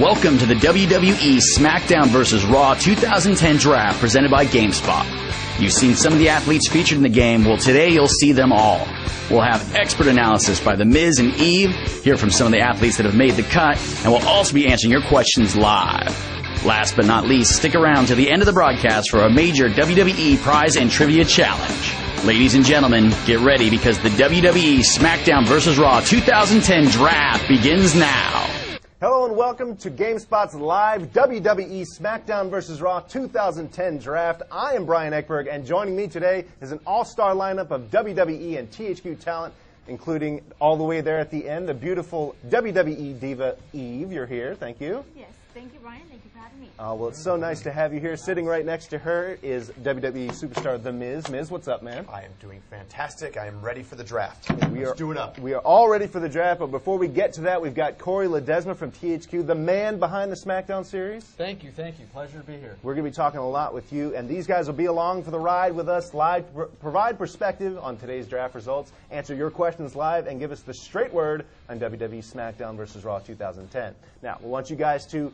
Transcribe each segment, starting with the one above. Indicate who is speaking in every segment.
Speaker 1: Welcome to the WWE SmackDown vs. Raw 2010 Draft presented by GameSpot. You've seen some of the athletes featured in the game. Well, today you'll see them all. We'll have expert analysis by The Miz and Eve, hear from some of the athletes that have made the cut, and we'll also be answering your questions live. Last but not least, stick around to the end of the broadcast for a major WWE prize and trivia challenge. Ladies and gentlemen, get ready because the WWE SmackDown vs. Raw 2010 Draft begins now.
Speaker 2: Hello and welcome to GameSpot's live WWE SmackDown vs. Raw 2010 Draft. I am Brian Eckberg, and joining me today is an all-star lineup of WWE and THQ talent, including all the way there at the end, the beautiful WWE diva Eve. You're here. Thank you.
Speaker 3: Yes, thank you, Brian. Thank you for having me.
Speaker 2: Well, it's so nice to have you here. Sitting right next to her is WWE superstar The Miz. Miz, what's up, man?
Speaker 4: I am doing fantastic. I am ready for the draft.
Speaker 2: Let's
Speaker 4: do it up.
Speaker 2: We are all ready for the draft, but before we get to that, we've got Corey Ledesma from THQ, the man behind the SmackDown series.
Speaker 5: Thank you. Pleasure to be here.
Speaker 2: We're going to be talking a lot with you, and these guys will be along for the ride with us live, provide perspective on today's draft results, answer your questions live, and give us the straight word on WWE SmackDown vs. Raw 2010. Now, we want you guys to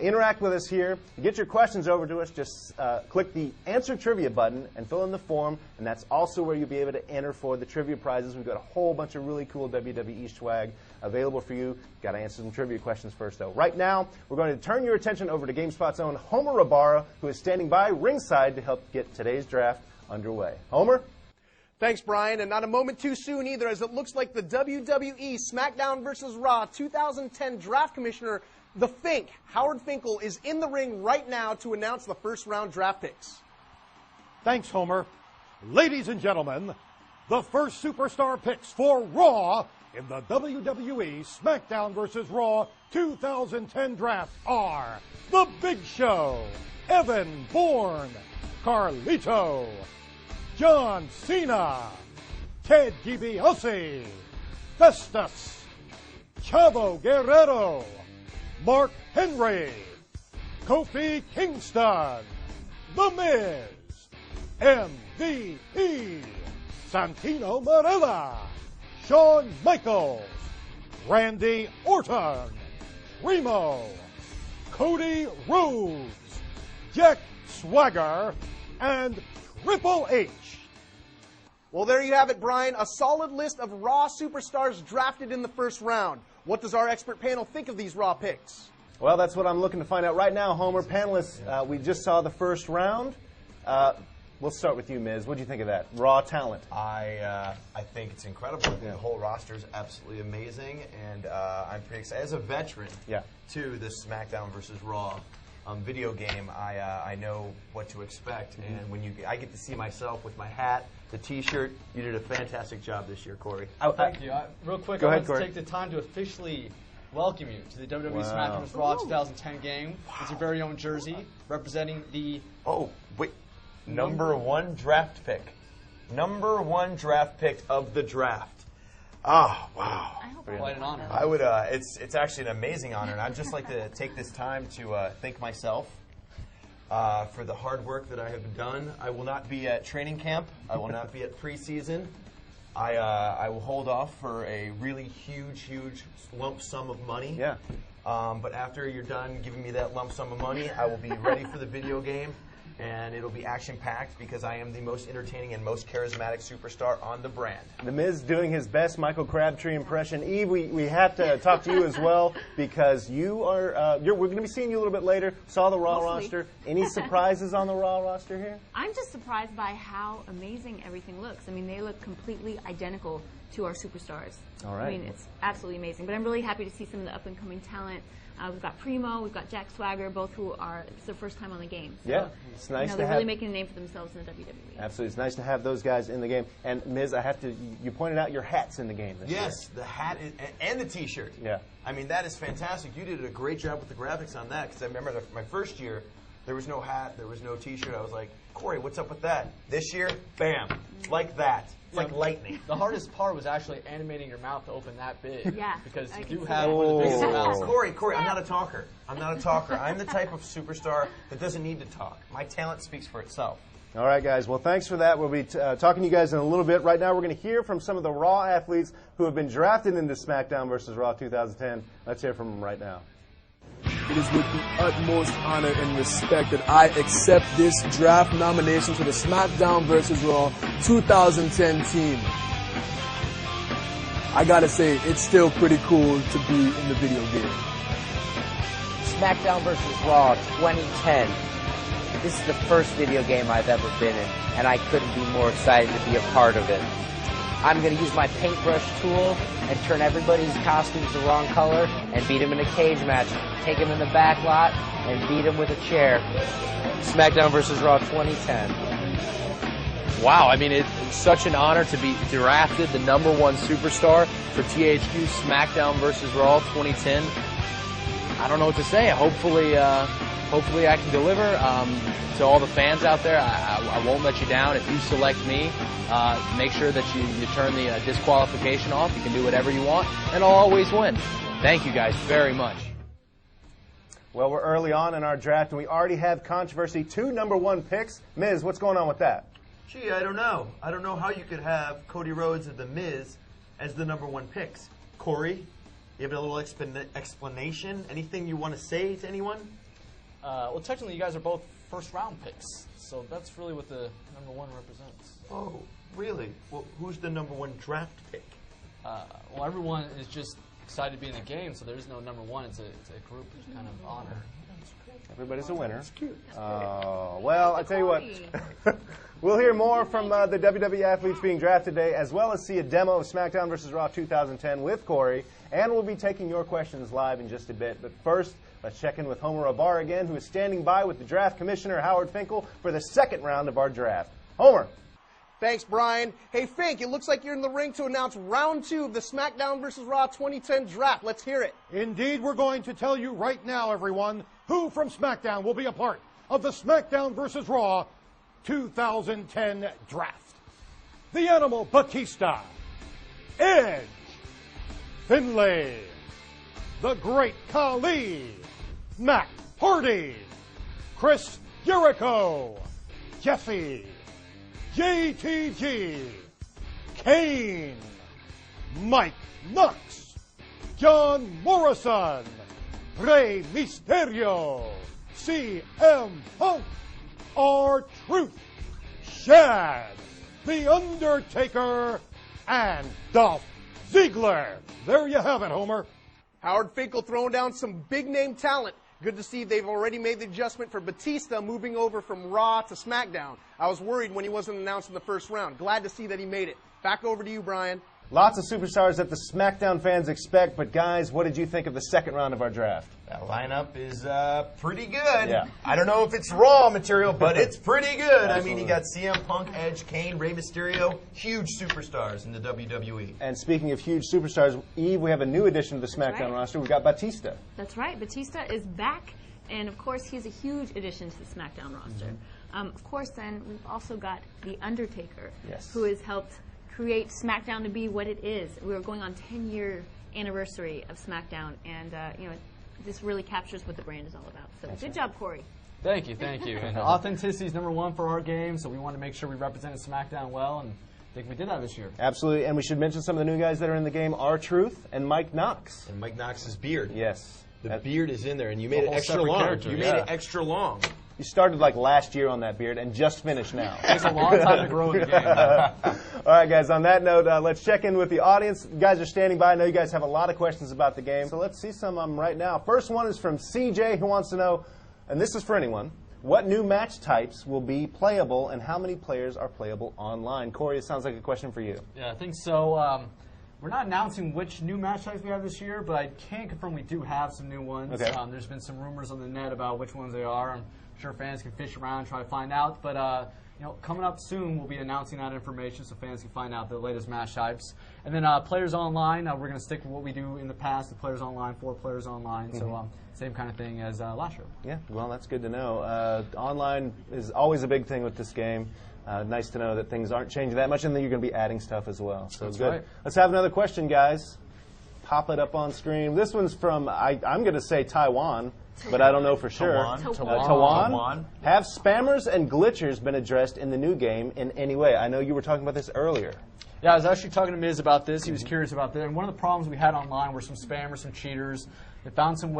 Speaker 2: interact with us here. Get your questions over to us. Just click the Answer Trivia button and fill in the form, and that's also where you'll be able to enter for the trivia prizes. We've got a whole bunch of really cool WWE swag available for you. Got to answer some trivia questions first, though. Right now, we're going to turn your attention over to GameSpot's own Homer Rabara, who is standing by ringside to help get today's draft underway. Homer?
Speaker 6: Thanks, Brian, and not a moment too soon either, as it looks like the WWE SmackDown vs. Raw 2010 Draft Commissioner, the Fink, Howard Finkel, is in the ring right now to announce the first-round draft picks.
Speaker 7: Thanks, Homer. Ladies and gentlemen, the first superstar picks for Raw in the WWE SmackDown vs. Raw 2010 Draft are The Big Show, Evan Bourne, Carlito, John Cena, Ted DiBiase, Festus, Chavo Guerrero, Mark Henry, Kofi Kingston, The Miz, MVP, Santino Marella, Shawn Michaels, Randy Orton, Primo, Cody Rhodes, Jack Swagger, and Triple H.
Speaker 6: Well, there you have it, Brian. A solid list of Raw superstars drafted in the first round. What does our expert panel think of these Raw picks?
Speaker 2: Well, that's what I'm looking to find out right now, Homer. Panelists, we just saw the first round. We'll start with you, Miz. What do you think of that? Raw talent.
Speaker 4: I think it's incredible. The whole roster is absolutely amazing, and I'm pretty excited. As a veteran to this SmackDown vs. Raw video game, I know what to expect, and when I get to see myself with my hat, the T-shirt. You did a fantastic job this year, Corey.
Speaker 5: Thank you. Real quick, I want to take the time to officially welcome you to the WWE SmackDown vs. Raw 2010 game. It's your very own jersey representing the...
Speaker 4: Oh, wait. Number one draft pick. Number one draft pick of the draft. Oh, wow.
Speaker 5: Quite an honor.
Speaker 4: I would. It's actually an amazing honor, and I'd just like to take this time to thank myself for the hard work that I have done. I will not be at training camp. I will not be at preseason. I will hold off for a really huge lump sum of money.
Speaker 2: Yeah.
Speaker 4: But after you're done giving me that lump sum of money, I will be ready for the video game. And it'll be action-packed because I am the most entertaining and most charismatic superstar on the brand.
Speaker 2: The Miz doing his best Michael Crabtree impression. Eve, we have to talk to you as well because you are. We're going to be seeing you a little bit later. Saw the Raw roster. Any surprises on the Raw roster here?
Speaker 3: I'm just surprised by how amazing everything looks. I mean, they look completely identical to our superstars.
Speaker 2: All right.
Speaker 3: I mean, it's absolutely amazing. But I'm really happy to see some of the up-and-coming talent. We've got Primo, we've got Jack Swagger, both who it's their first time on the game. So,
Speaker 2: yeah, it's nice to
Speaker 3: they're
Speaker 2: have.
Speaker 3: really making a name for themselves in the WWE.
Speaker 2: Absolutely, it's nice to have those guys in the game. And Miz, you pointed out your hats in the game this year.
Speaker 4: Yes, the hat and the T-shirt.
Speaker 2: Yeah.
Speaker 4: I mean, that is fantastic. You did a great job with the graphics on that because I remember my first year, there was no hat, there was no T-shirt. I was like, Corey, what's up with that? This year, bam, like that. It's like lightning.
Speaker 5: The hardest part was actually animating your mouth to open that big.
Speaker 3: Yeah.
Speaker 5: Because
Speaker 3: I
Speaker 5: you
Speaker 3: can
Speaker 5: do
Speaker 3: see
Speaker 5: have
Speaker 3: that.
Speaker 5: one of the biggest mouths.
Speaker 4: Corey, I'm not a talker. I'm the type of superstar that doesn't need to talk. My talent speaks for itself.
Speaker 2: All right, guys. Well, thanks for that. We'll be talking to you guys in a little bit. Right now, we're going to hear from some of the Raw athletes who have been drafted into SmackDown vs. Raw 2010. Let's hear from them right now.
Speaker 8: it is with the utmost honor and respect that I accept this draft nomination for the SmackDown vs. Raw 2010 team. I gotta say, it's still pretty cool to be in the video game.
Speaker 9: SmackDown vs. Raw 2010. This is the first video game I've ever been in, and I couldn't be more excited to be a part of it. I'm going to use my paintbrush tool and turn everybody's costumes the wrong color and beat them in a cage match. Take them in the back lot and beat them with a chair. SmackDown vs. Raw 2010.
Speaker 10: Wow, I mean, it's such an honor to be drafted the #1 superstar for THQ SmackDown vs. Raw 2010. I don't know what to say. Hopefully I can deliver to all the fans out there. I won't let you down. If you select me, make sure that you turn the disqualification off. You can do whatever you want, and I'll always win. Thank you guys very much.
Speaker 2: Well, we're early on in our draft, and we already have controversy. 2 #1 picks. Miz, what's going on with that?
Speaker 4: Gee, I don't know. I don't know how you could have Cody Rhodes and The Miz as the #1 picks. Corey, you have a little explanation? Anything you want to say to anyone?
Speaker 5: Well, technically, you guys are both first-round picks, so that's really what the #1 represents.
Speaker 4: Oh, really? Well, who's the #1 draft pick?
Speaker 5: Well, everyone is just excited to be in the game, so there is no #1. It's a group kind of honor.
Speaker 2: Everybody's a winner. That's cute. Well, I tell you what. We'll hear more from the WWE athletes being drafted today, as well as see a demo of SmackDown vs. Raw 2010 with Corey, and we'll be taking your questions live in just a bit. But first, let's check in with Homer Abar again, who is standing by with the draft commissioner, Howard Finkel, for the second round of our draft. Homer.
Speaker 6: Thanks, Brian. Hey, Fink, it looks like you're in the ring to announce round 2 of the SmackDown vs. Raw 2010 draft. Let's hear it.
Speaker 7: Indeed, we're going to tell you right now, everyone, who from SmackDown will be a part of the SmackDown vs. Raw 2010 draft. The Animal Batista, Edge, Finlay, The Great Khali, Matt Hardy, Chris Jericho, Jesse, JTG, Kane, Mike Knox, John Morrison, Rey Mysterio, CM Punk, R-Truth, Shad, The Undertaker, and Dolph Ziggler. There you have it, Homer.
Speaker 6: Howard Finkel throwing down some big-name talent. Good to see they've already made the adjustment for Batista moving over from Raw to SmackDown. I was worried when he wasn't announced in the first round. Glad to see that he made it. Back over to you, Brian.
Speaker 2: Lots of superstars that the SmackDown fans expect, but guys, what did you think of the second round of our draft?
Speaker 4: That lineup is pretty good.
Speaker 2: Yeah.
Speaker 4: I don't know if it's Raw material, but it's pretty good. I mean, you got CM Punk, Edge, Kane, Rey Mysterio, huge superstars in the WWE.
Speaker 2: And speaking of huge superstars, Eve, we have a new addition to the SmackDown roster. We've got Batista.
Speaker 3: That's right. Batista is back, and of course, he's a huge addition to the SmackDown roster. Of course, then, we've also got The Undertaker, who has helped create SmackDown to be what it is. We're going on 10-year anniversary of SmackDown, and this really captures what the brand is all about. So good job, Corey.
Speaker 5: Thank you. And authenticity is #1 for our game, so we want to make sure we represented SmackDown well, and I think we did that this year.
Speaker 2: Absolutely, and we should mention some of the new guys that are in the game, R-Truth and Mike Knox.
Speaker 4: And Mike Knox's beard.
Speaker 2: Yes.
Speaker 4: The beard is in there, and you made it extra long. You made it extra long.
Speaker 2: You started like last year on that beard and just finished now.
Speaker 5: It takes a long time to grow in the game.
Speaker 2: All right, guys, on that note, let's check in with the audience. You guys are standing by. I know you guys have a lot of questions about the game, so let's see some of them right now. First one is from CJ, who wants to know, and this is for anyone, what new match types will be playable and how many players are playable online? Corey, it sounds like a question for you.
Speaker 5: Yeah, I think so. We're not announcing which new match types we have this year, but I can confirm we do have some new ones.
Speaker 2: Okay.
Speaker 5: There's been some rumors on the net about which ones they are. I'm sure fans can fish around and try to find out. But coming up soon, we'll be announcing that information so fans can find out the latest match types. And then Players Online, we're going to stick with what we do in the past, the Players Online, 4 Players Online. So same kind of thing as last year.
Speaker 2: Yeah, well, that's good to know. Online is always a big thing with this game. Nice to know that things aren't changing that much, and then you're going to be adding stuff as well. So
Speaker 5: that's
Speaker 2: good.
Speaker 5: Right.
Speaker 2: Let's have another question, guys. Pop it up on screen. This one's from, I'm going to say Taiwan, but I don't know for sure. Taiwan. Have spammers and glitchers been addressed in the new game in any way? I know you were talking about this earlier.
Speaker 5: Yeah, I was actually talking to Miz about this. He was curious about that. And one of the problems we had online were some spammers, some cheaters. They found some ways